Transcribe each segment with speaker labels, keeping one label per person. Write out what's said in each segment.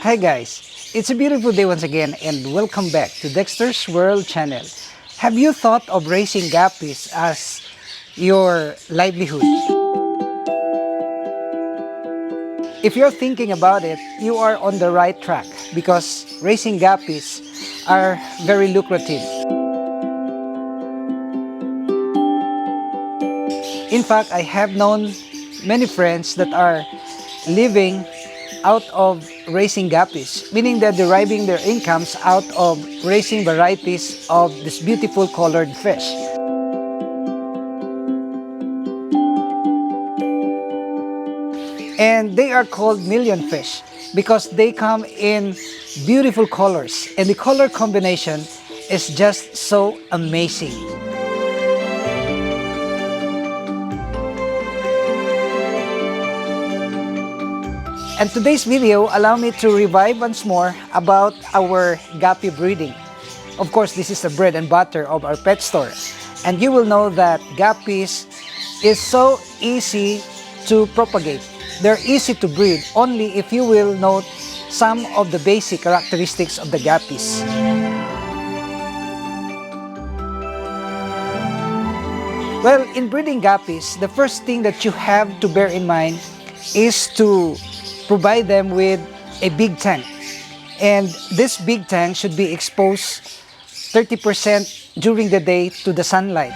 Speaker 1: Hi guys, it's a beautiful day once again and welcome back to Dexter's World channel. Have you thought of raising guppies as your livelihood? If you're thinking about it, you are on the right track because raising guppies are very lucrative. In fact, I have known many friends that are living out of raising guppies, meaning they're deriving their incomes out of raising varieties of this beautiful colored fish. And they are called millionfish because they come in beautiful colors, and the color combination is just so amazing. And today's video, allow me to revive once more about our guppy breeding. Of course, this is the bread and butter of our pet store. And you will know that guppies is so easy to propagate. They're easy to breed only if you will note some of the basic characteristics of the guppies. Well, in breeding guppies, the first thing that you have to bear in mind is to provide them with a big tank. And this big tank should be exposed 30% during the day to the sunlight.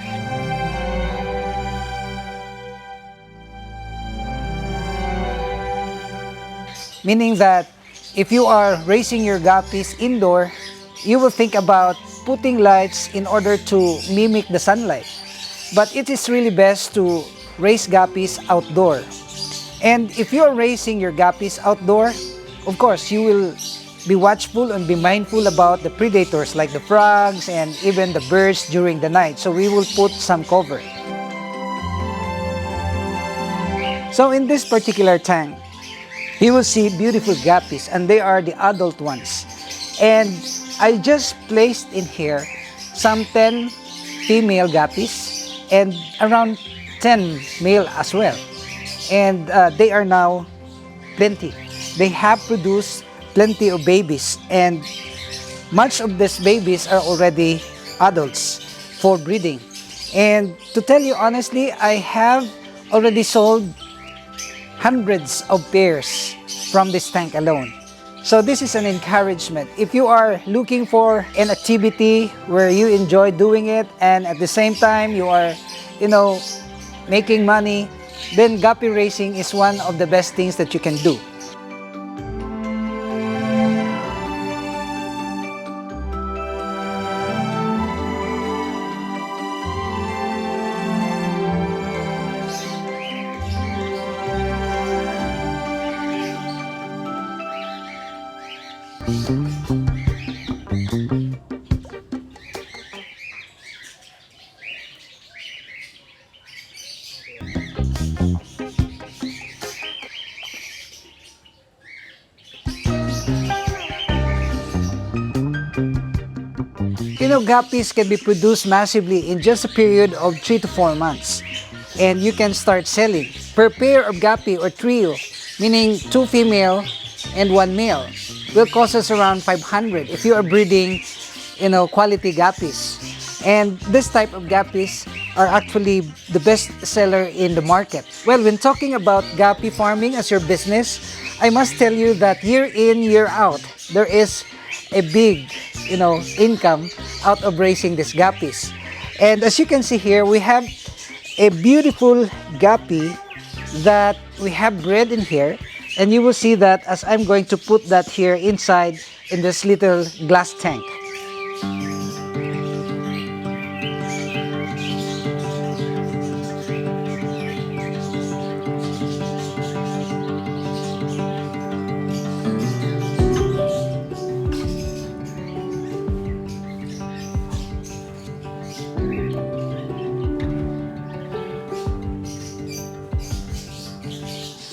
Speaker 1: Meaning that if you are raising your guppies indoor, you will think about putting lights in order to mimic the sunlight. But it is really best to raise guppies outdoor. And if you are raising your guppies outdoor, of course, you will be watchful and be mindful about the predators like the frogs and even the birds during the night. So we will put some cover. So in this particular tank, you will see beautiful guppies, and they are the adult ones. And I just placed in here some 10 female guppies and around 10 male as well. And they are now plenty. They have produced plenty of babies, and much of these babies are already adults for breeding. And to tell you honestly, I have already sold hundreds of pairs from this tank alone. So this is an encouragement. If you are looking for an activity where you enjoy doing it and at the same time you are, making money, then guppy raising is one of the best things that you can do. Guppies can be produced massively in just a period of 3 to 4 months. And you can start selling. Per pair of guppy or trio, meaning 2 female and 1 male, will cost us around 500 if you are breeding, quality guppies. And this type of guppies are actually the best seller in the market. Well, when talking about guppy farming as your business, I must tell you that year in, year out, there is a big, income out of raising these guppies. And as you can see here, we have a beautiful guppy that we have bred in here. And you will see that as I'm going to put that here inside in this little glass tank.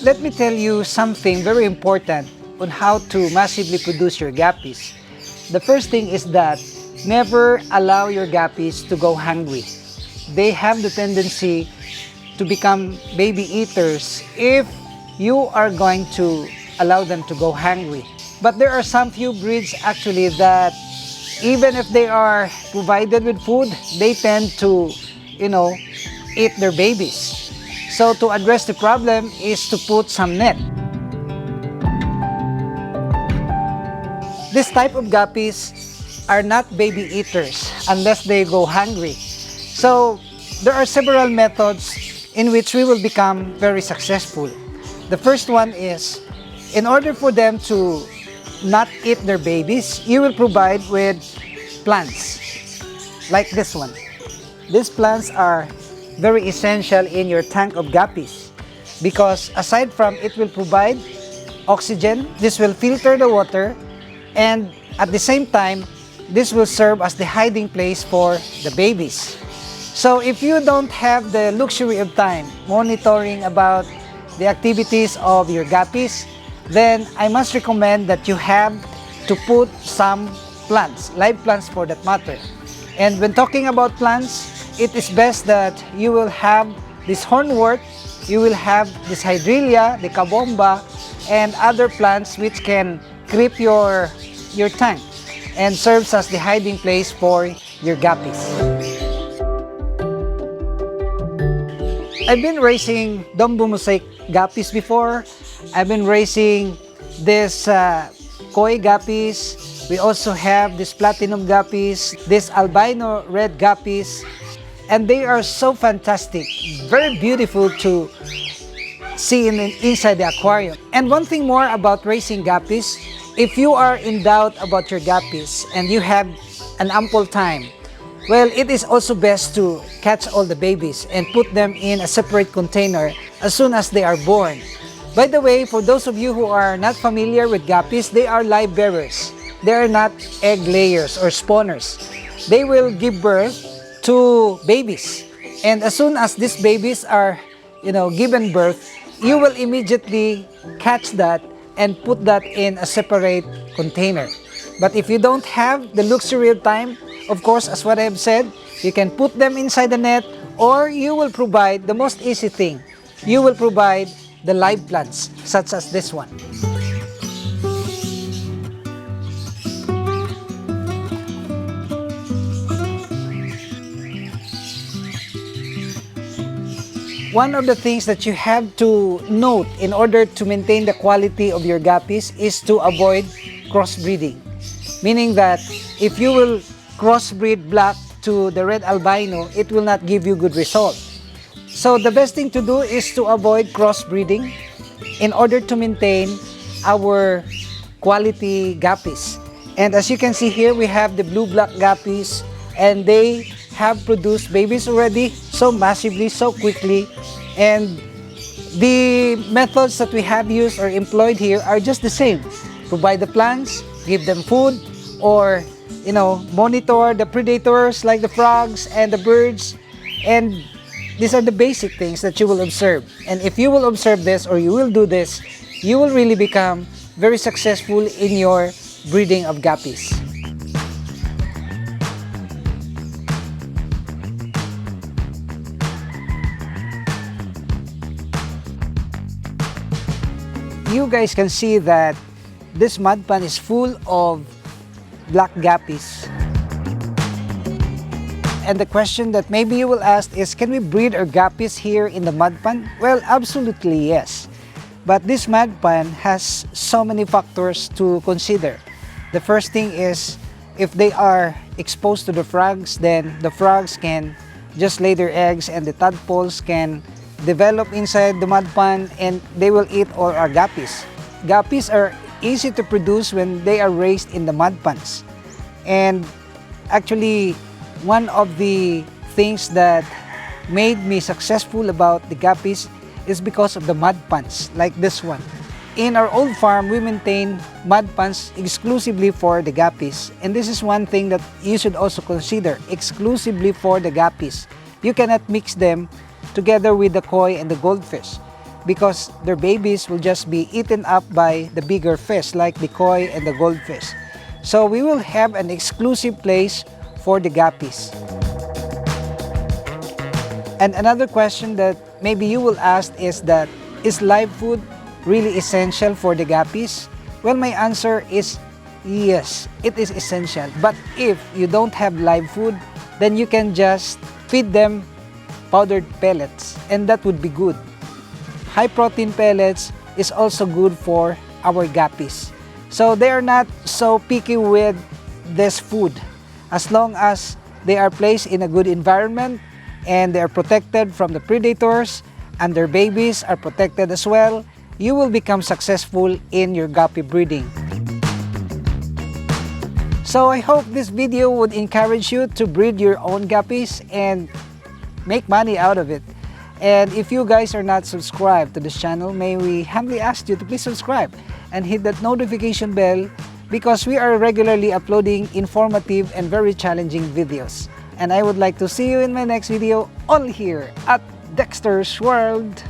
Speaker 1: Let me tell you something very important on how to massively produce your guppies. The first thing is that never allow your guppies to go hungry. They have the tendency to become baby eaters if you are going to allow them to go hungry. But there are some few breeds actually that even if they are provided with food, they tend to, eat their babies. So to address the problem is to put some net. This type of guppies are not baby eaters unless they go hungry. So there are several methods in which we will become very successful. The first one is, in order for them to not eat their babies, you will provide with plants like this one. These plants are very essential in your tank of guppies because aside from it will provide oxygen, this will filter the water, and at the same time, this will serve as the hiding place for the babies. So if you don't have the luxury of time monitoring about the activities of your guppies, then I must recommend that you have to put some plants, live plants for that matter. And when talking about plants, it is best that you will have this hornwort, you will have this hydrelia, the kabomba, and other plants which can creep your tank and serves as the hiding place for your guppies. I've been raising Dombo mosaic guppies before. I've been raising this koi guppies. We also have this platinum guppies, this albino red guppies, and they are so fantastic, very beautiful to see inside the aquarium. And one thing more about raising guppies, if you are in doubt about your guppies and you have an ample time, well, it is also best to catch all the babies and put them in a separate container as soon as they are born. By the way, for those of you who are not familiar with guppies, they are live bearers. They are not egg layers or spawners. They will give birth to babies. And as soon as these babies are, given birth, you will immediately catch that and put that in a separate container. But if you don't have the luxury of time, of course, as what I have said, you can put them inside the net, or you will provide the most easy thing. You will provide the live plants, such as this one. One of the things that you have to note in order to maintain the quality of your guppies is to avoid crossbreeding. Meaning that if you will crossbreed black to the red albino, it will not give you good result. So the best thing to do is to avoid crossbreeding in order to maintain our quality guppies. And as you can see here, we have the blue-black guppies, and they have produced babies already so massively, so quickly. And the methods that we have used or employed here are just the same. Provide the plants, give them food, or monitor the predators like the frogs and the birds. And these are the basic things that you will observe. And if you will observe this, or you will do this, you will really become very successful in your breeding of guppies. You guys can see that this mud pan is full of black guppies. And the question that maybe you will ask is, can we breed our guppies here in the mud pan? Well, absolutely yes. But this mud pan has so many factors to consider. The first thing is, if they are exposed to the frogs, then the frogs can just lay their eggs and the tadpoles can develop inside the mud pan and they will eat all our guppies. Guppies are easy to produce when they are raised in the mud pans. And actually, one of the things that made me successful about the guppies is because of the mud pans, like this one. In our old farm, we maintain mud pans exclusively for the guppies. And this is one thing that you should also consider, exclusively for the guppies. You cannot mix them together with the koi and the goldfish because their babies will just be eaten up by the bigger fish like the koi and the goldfish. So we will have an exclusive place for the guppies. And another question that maybe you will ask is that, is live food really essential for the guppies? Well, my answer is yes, it is essential. But if you don't have live food, then you can just feed them powdered pellets, and that would be good. High protein pellets is also good for our guppies. So they are not so picky with this food. As long as they are placed in a good environment and they are protected from the predators and their babies are protected as well, you will become successful in your guppy breeding. So I hope this video would encourage you to breed your own guppies and make money out of it. And if you guys are not subscribed to this channel, may we humbly ask you to please subscribe and hit that notification bell, because we are regularly uploading informative and very challenging videos. And I would like to see you in my next video, all here at Dexter's World.